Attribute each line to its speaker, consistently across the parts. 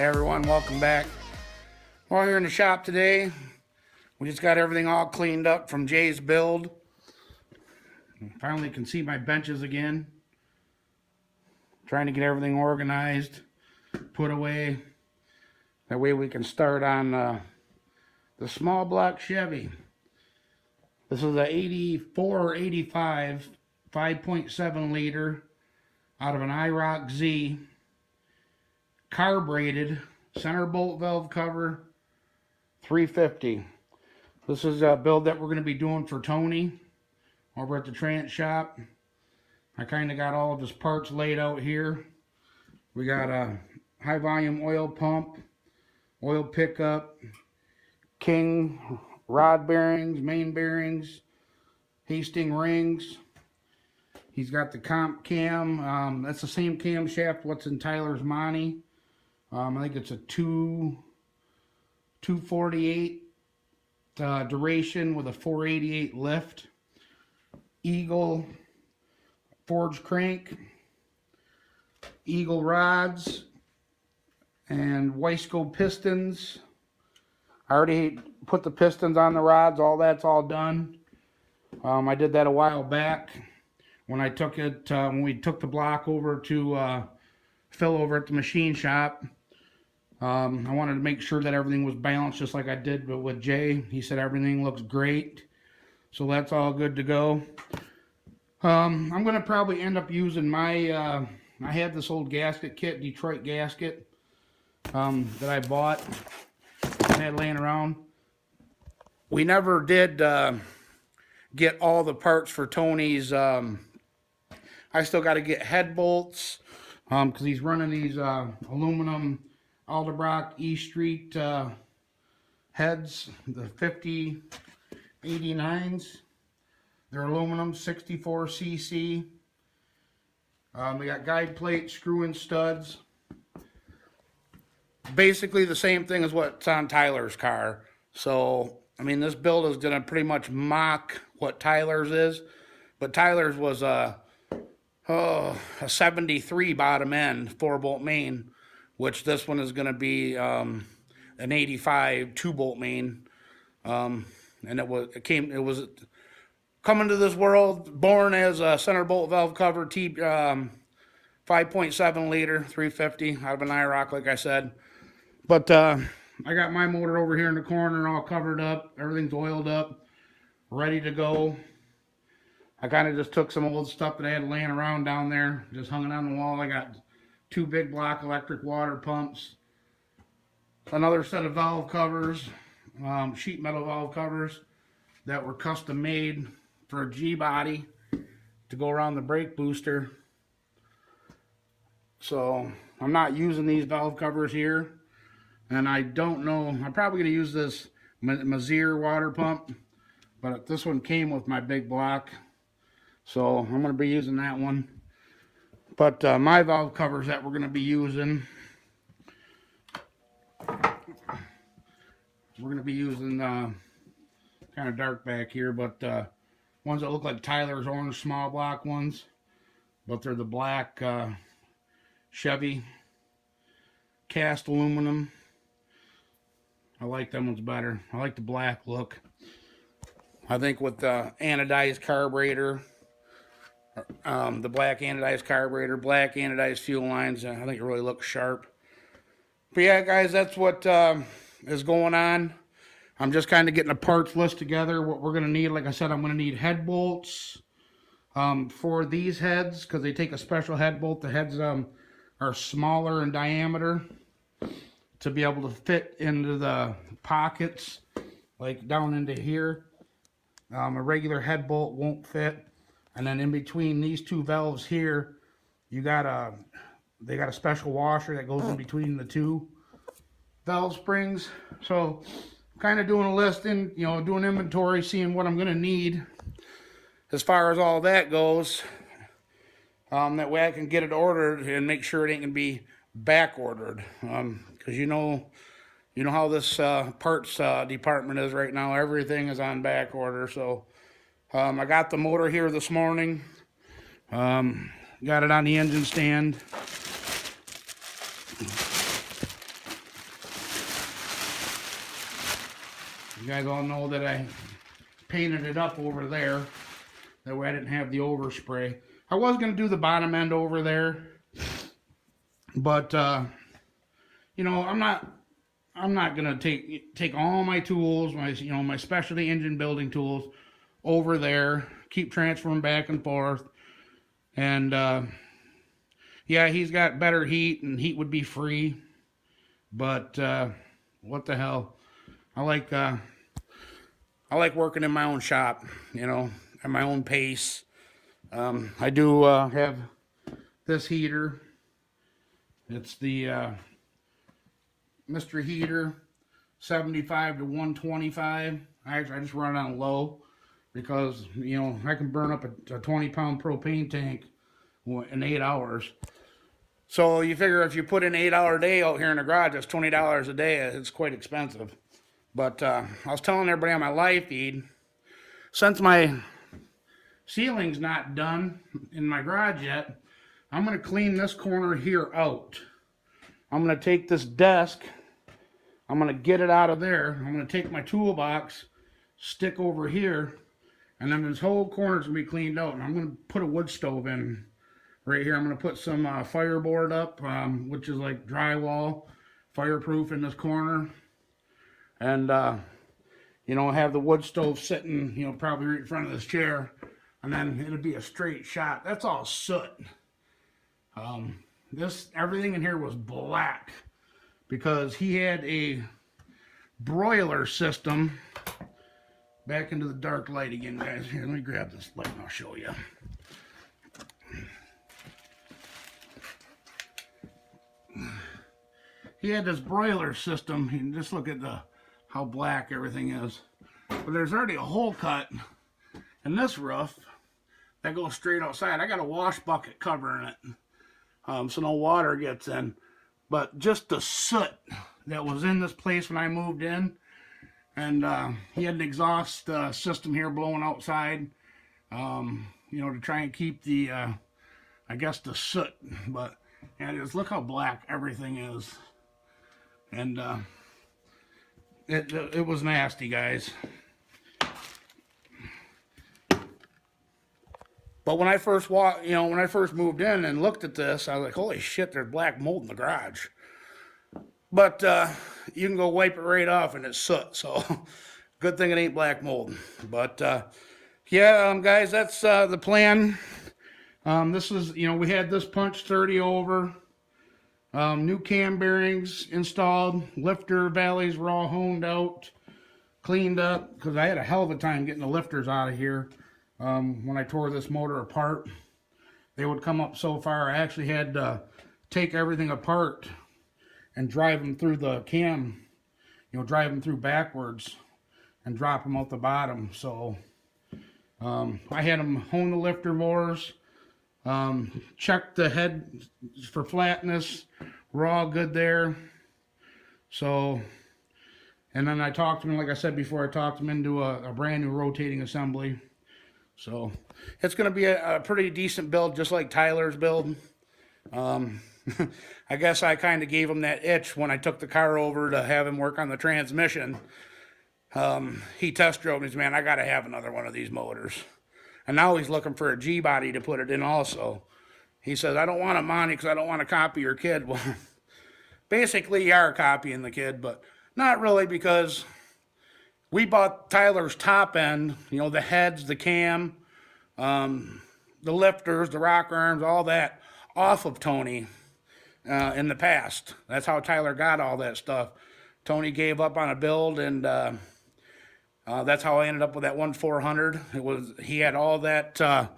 Speaker 1: Hey everyone, welcome back. We're here in the shop today. We just got everything all cleaned up from Jay's build. Finally can see my benches again. Trying to get everything organized, put away. That way we can start on the small block Chevy. This is a 84 or 85 5.7 liter out of an IROC-Z, carbureted, center bolt valve cover, 350. This is a build that we're going to be doing for Tony over at the Trant shop. I kind of got all of his parts laid out here. We got a high volume oil pump, oil pickup, king rod bearings, main bearings, Hastings rings. He's got the comp cam. That's the same camshaft what's in Tyler's Monty. I think it's a 248 duration with a 488 lift. Eagle forged crank, Eagle rods, and Weisco pistons. I already put the pistons on the rods. All that's all done. I did that a while back when I took it when we took the block over to Phil over at the machine shop. I wanted to make sure that everything was balanced just like I did with Jay. He said everything looks great, so that's all good to go. I'm going to probably end up using my I had this old gasket kit, Detroit gasket, that I bought and had laying around. We never did get all the parts for Tony's. I still got to get head bolts because he's running these aluminum Alderbrock E Street heads, the 5089s. They're aluminum, 64 cc. We got guide plates, screw-in studs. Basically the same thing as what's on Tyler's car. So, I mean, this build is going to pretty much mock what Tyler's is. But Tyler's was a 73 bottom end, 4-bolt main, which this one is going to be an 85 2-bolt main. And it was coming to this world, born as a center bolt valve cover, 5.7 liter, 350 out of an IROC, like I said. But I got my motor over here in the corner all covered up. Everything's oiled up, ready to go. I kind of just took some old stuff that I had laying around down there, just hung it on the wall. I got 2 big block electric water pumps, another set of valve covers, sheet metal valve covers that were custom made for a G-body to go around the brake booster. So I'm not using these valve covers here, and I don't know, I'm probably going to use this Zz3 water pump, but this one came with my big block, so I'm going to be using that one. But my valve covers that we're going to be using, kind of dark back here, but ones that look like Tyler's orange small block ones, but they're the black Chevy cast aluminum. I like them ones better. I like the black look. I think with the anodized carburetor, the black anodized carburetor, black anodized fuel lines, I think it really looks sharp. But yeah, guys, that's what is going on. I'm just kind of getting a parts list together, what we're going to need. Like I said, I'm going to need head bolts for these heads because they take a special head bolt. The heads are smaller in diameter to be able to fit into the pockets, like down into here. A regular head bolt won't fit. And then in between these 2 valves here, they got a special washer that goes in between the 2 valve springs. So kind of doing a listing, doing inventory, seeing what I'm going to need as far as all that goes. That way I can get it ordered and make sure it ain't going to be back ordered. Because you know how this parts department is right now. Everything is on back order. So I got the motor here this morning. Got it on the engine stand. You guys all know that I painted it up over there. That way I didn't have the overspray. I was going to do the bottom end over there. But, you know, I'm not going to take all my tools, my specialty engine building tools over there. Keep transferring back and forth. And, yeah, he's got better heat, and heat would be free. But, what the hell? I like working in my own shop, you know, at my own pace. I do have this heater. It's the Mr. Heater 75 to 125. I just run it on low because, you know, I can burn up a 20-pound propane tank in 8 hours. So you figure if you put an 8-hour day out here in the garage, that's $20 a day. It's quite expensive. But I was telling everybody on my live feed, since my ceiling's not done in my garage yet, I'm going to clean this corner here out. I'm going to take this desk, I'm going to get it out of there. I'm going to take my toolbox, stick over here, and then this whole corner's going to be cleaned out. And I'm going to put a wood stove in right here. I'm going to put some fireboard up, which is like drywall, fireproof in this corner. And, you know, have the wood stove sitting, you know, probably right in front of this chair. And then it'll be a straight shot. That's all soot. Everything in here was black because he had a broiler system. Back into the dark light again, guys. Here, let me grab this light and I'll show you. He had this broiler system. You can just look at how black everything is. But there's already a hole cut in this roof that goes straight outside. I got a wash bucket covering it, so no water gets in. But just the soot that was in this place when I moved in, and he had an exhaust system here blowing outside, you know, to try and keep the, I guess, the soot. But yeah, just look how black everything is. And it was nasty, guys. But when I first when I first moved in and looked at this, I was like, holy shit, there's black mold in the garage. But you can go wipe it right off and it's soot. So good thing it ain't black mold. But yeah, guys, that's the plan. This is, you know, we had this punch 30 over. New cam bearings installed. Lifter valleys were all honed out, cleaned up, because I had a hell of a time getting the lifters out of here. When I tore this motor apart, they would come up so far. I actually had to take everything apart and drive them through the cam, you know, drive them through backwards and drop them out the bottom. So I had them hone the lifter bores, check the head for flatness. We're all good there. So, and then I talked to him, like I said before, I talked him into a brand new rotating assembly. So it's going to be a pretty decent build, just like Tyler's build. I guess I kind of gave him that itch when I took the car over to have him work on the transmission. He test drove me, man, I got to have another one of these motors. And now he's looking for a G-body to put it in also. He says, I don't want a Monty because I don't want to copy your kid. Well, basically you are copying the kid, but not really, because we bought Tyler's top end, you know, the heads, the cam, the lifters, the rocker arms, all that off of Tony in the past. That's how Tyler got all that stuff. Tony gave up on a build, and that's how I ended up with that 400. He had all that,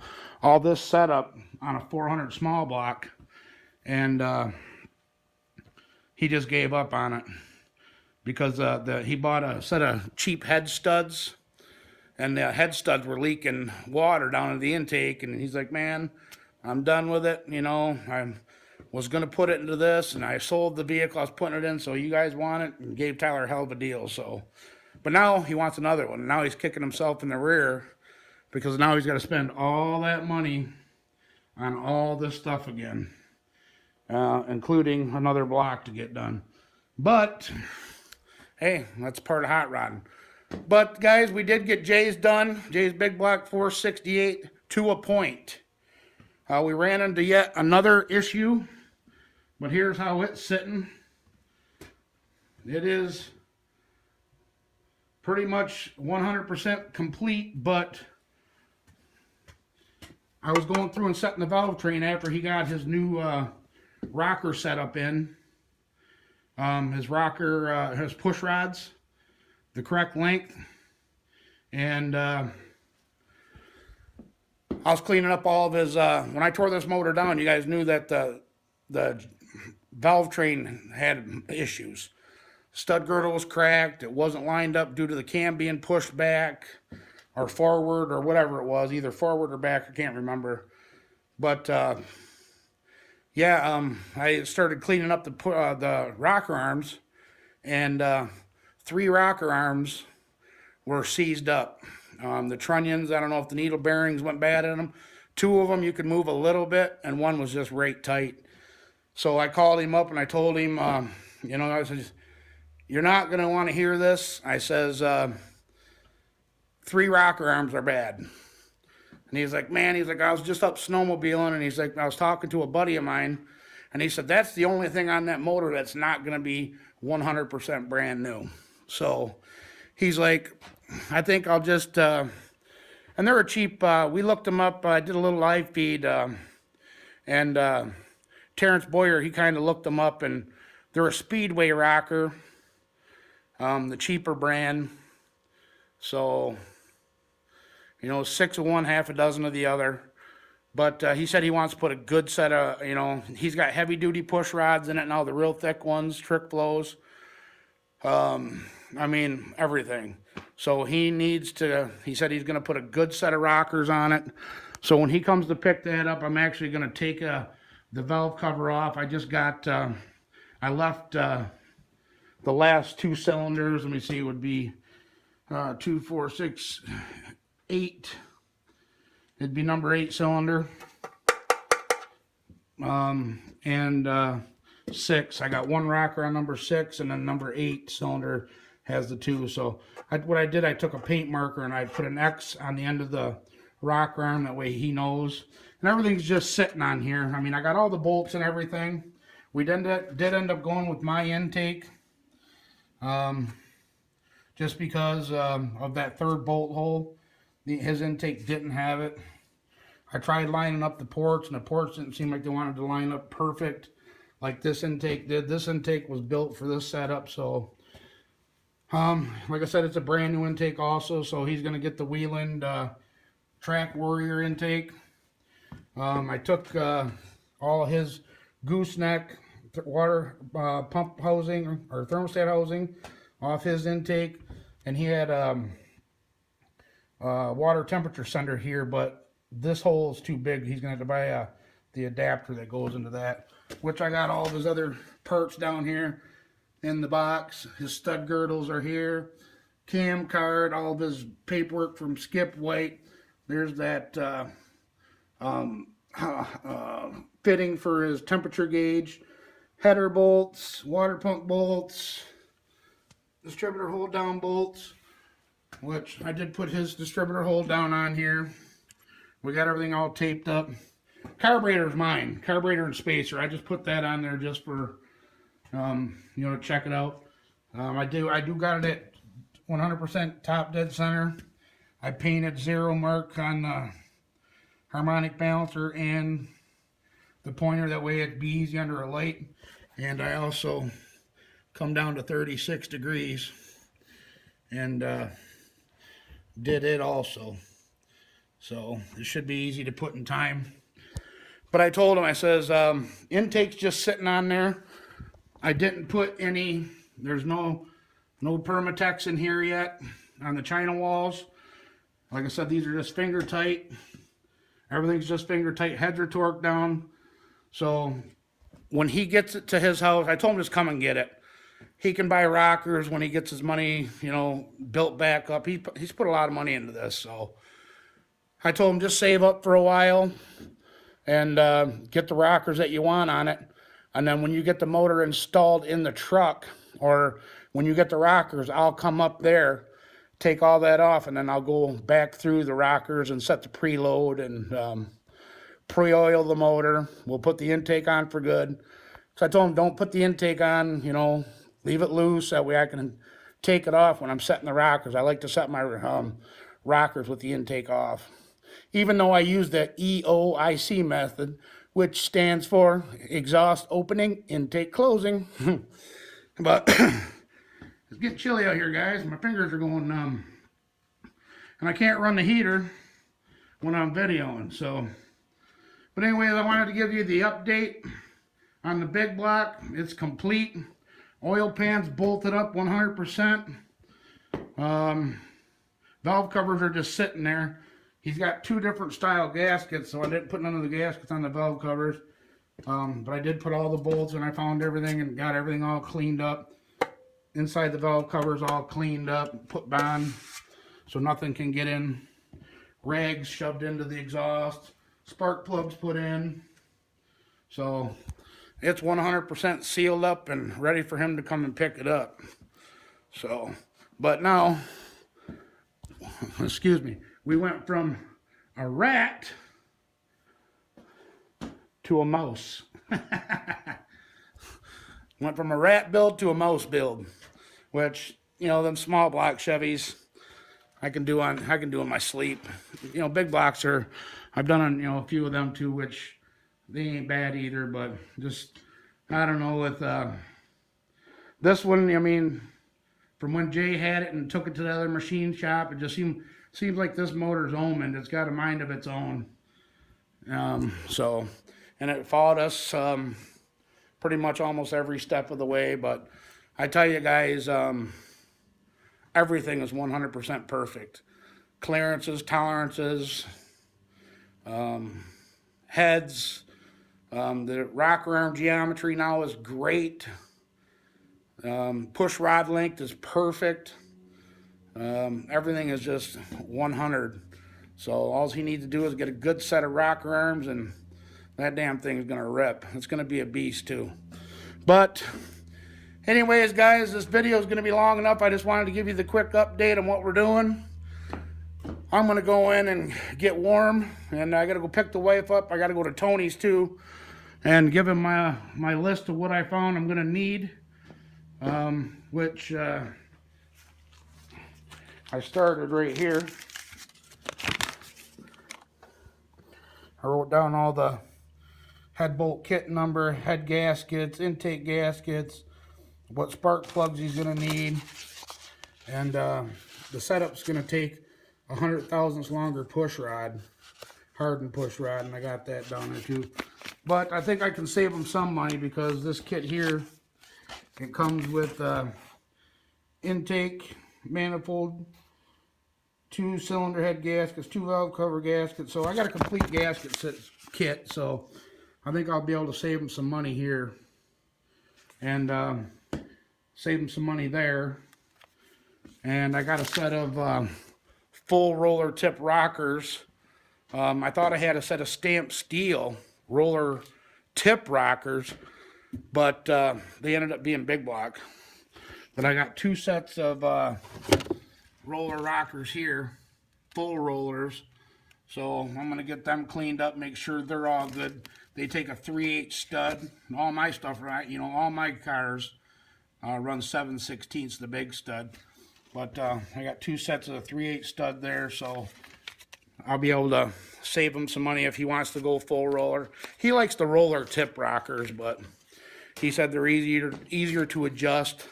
Speaker 1: all this setup on a 400 small block, and he just gave up on it because he bought a set of cheap head studs, and the head studs were leaking water down in the intake, and he's like, man, I'm done with it. You know, I was going to put it into this, and I sold the vehicle I was putting it in, so you guys want it, and gave Tyler a hell of a deal. So, but now he wants another one. Now he's kicking himself in the rear because now he's got to spend all that money on all this stuff again, including another block to get done. But hey, that's part of hot rodding. But guys, we did get Jay's done. Jay's Big Block 468 to a point. We ran into yet another issue, but here's how it's sitting. It is pretty much 100% complete, but I was going through and setting the valve train after he got his new rocker set up in. His rocker has push rods, the correct length, and I was cleaning up all of his, when I tore this motor down, you guys knew that the valve train had issues. Stud girdle was cracked, it wasn't lined up due to the cam being pushed back, or forward, or whatever it was, either forward or back, I can't remember. But, yeah, I started cleaning up the rocker arms, and 3 rocker arms were seized up. The trunnions, I don't know if the needle bearings went bad in them. 2 of them you could move a little bit, and 1 was just right tight. So I called him up and I told him, you know, I said, you're not going to want to hear this. I says, 3 rocker arms are bad. And he's like, man, he's like, I was just up snowmobiling, and he's like, I was talking to a buddy of mine, and he said, that's the only thing on that motor that's not going to be 100% brand new. So he's like, I think I'll just, and they were cheap. We looked them up. I did a little live feed, and Terrence Boyer, he kind of looked them up, and they're a Speedway rocker, the cheaper brand. So, you know, 6 of one, half a dozen of the other. But he said he wants to put a good set of, you know, he's got heavy duty push rods in it now, the real thick ones, trick flows. I mean, everything. So he needs to, he said he's going to put a good set of rockers on it. So when he comes to pick that up, I'm actually going to take the valve cover off. I just got, I left the last 2 cylinders. Let me see, it would be 2, 4, 6, 8. It'd be number 8 cylinder. And 6. I got 1 rocker on number 6, and then number 8 cylinder has the 2. So what I did, I took a paint marker and I put an X on the end of the rocker arm. That way he knows. And everything's just sitting on here. I mean, I got all the bolts and everything. We did end up going with my intake. Just because of that 3rd bolt hole. His intake didn't have it. I tried lining up the ports, and the ports didn't seem like they wanted to line up perfect like this intake did. This intake was built for this setup, so like I said, it's a brand new intake also, so he's going to get the Wheeland Track Warrior intake. I took all his gooseneck water pump housing, or thermostat housing, off his intake, and he had water temperature sender here, but this hole is too big. He's going to have to buy the adapter that goes into that, which I got all of his other parts down here in the box. His stud girdles are here, cam card, all of his paperwork from Skip White. There's that fitting for his temperature gauge, header bolts, water pump bolts, distributor hold down bolts, which I did put his distributor hold down on here. We got everything all taped up. Carburetor's mine, carburetor and spacer. I just put that on there just for you know, to check it out. I do got it at 100% top dead center. I painted 0 mark on the harmonic balancer and the pointer, that way it'd be easy under a light. And I also come down to 36 degrees and did it also. So it should be easy to put in time. But I told him, I says, intake's just sitting on there. I didn't put any, there's no Permatex in here yet on the China walls. Like I said, these are just finger tight. Everything's just finger tight. Heads are torqued down. So when he gets it to his house, I told him just come and get it. He can buy rockers when he gets his money, you know, built back up. He's put a lot of money into this. So I told him just save up for a while and get the rockers that you want on it. And then when you get the motor installed in the truck, or when you get the rockers, I'll come up there take all that off, and then I'll go back through the rockers and set the preload and pre-oil the motor. We'll put the intake on for good. So I told him, don't put the intake on, you know, leave it loose. That way I can take it off when I'm setting the rockers. I like to set my rockers with the intake off. Even though I use the EOIC method, which stands for exhaust opening, intake closing. But it's getting chilly out here, guys. My fingers are going numb. And I can't run the heater when I'm videoing, so. But anyways, I wanted to give you the update on the big block. It's complete. Oil pan's bolted up 100%. Valve covers are just sitting there. He's got two different style gaskets, so I didn't put none of the gaskets on the valve covers. But I did put all the bolts, and I found everything and got everything all cleaned up. Inside the valve covers all cleaned up, put on so nothing can get in. Rags shoved into the exhaust. Spark plugs put in. So it's 100% sealed up and ready for him to come and pick it up. So, but now, excuse me, we went from a rat to a mouse. Went from a rat build to a mouse build, which, you know, them small block Chevys I can do in my sleep. You know, big blocks are, I've done on, you know, a few of them too, which they ain't bad either, but just, I don't know, with this one, I mean, from when Jay had it and took it to the other machine shop, it just seems like this motor's omened. It's got a mind of its own. So, and it followed us pretty much almost every step of the way, but I tell you guys, everything is 100% perfect. Clearances, tolerances, heads, the rocker arm geometry now is great. Push rod length is perfect. Everything is just 100. So all he needs to do is get a good set of rocker arms, and that damn thing is going to rip. It's going to be a beast too. But anyways, guys, this video is going to be long enough. I just wanted to give you the quick update on what we're doing. I'm going to go in and get warm, and I got to go pick the wife up. I got to go to Tony's too and give him my list of what I found I'm going to need, which I started right here. I wrote down all the head bolt kit number, head gaskets, intake gaskets, what spark plugs he's going to need, and the setup's going to take 100 thousandths longer push rod, hardened push rod, and I got that down there too. But I think I can save him some money because this kit here, it comes with intake, manifold, 2 cylinder head gaskets, 2 valve cover gaskets. So I got a complete gasket kit, so I think I'll be able to save him some money here and save him some money there. And I got a set of full roller tip rockers. I thought I had a set of stamped steel roller tip rockers, but they ended up being big block. But I got 2 sets of roller rockers here, full rollers. So I'm going to get them cleaned up, make sure they're all good. They take a 3/8 stud. All my stuff, right? You know, all my cars run 7/16, the big stud. But I got 2 sets of 3/8 stud there, so I'll be able to save him some money if he wants to go full roller. He likes the roller tip rockers, but he said they're easier to adjust,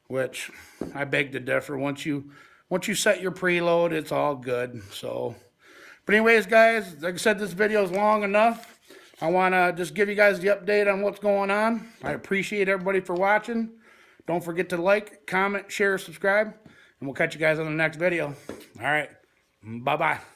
Speaker 1: which I beg to differ. Once you set your preload, it's all good. So, but anyways, guys, like I said, this video is long enough. I want to just give you guys the update on what's going on. I appreciate everybody for watching. Don't forget to like, comment, share, subscribe, and we'll catch you guys on the next video. All right, bye-bye.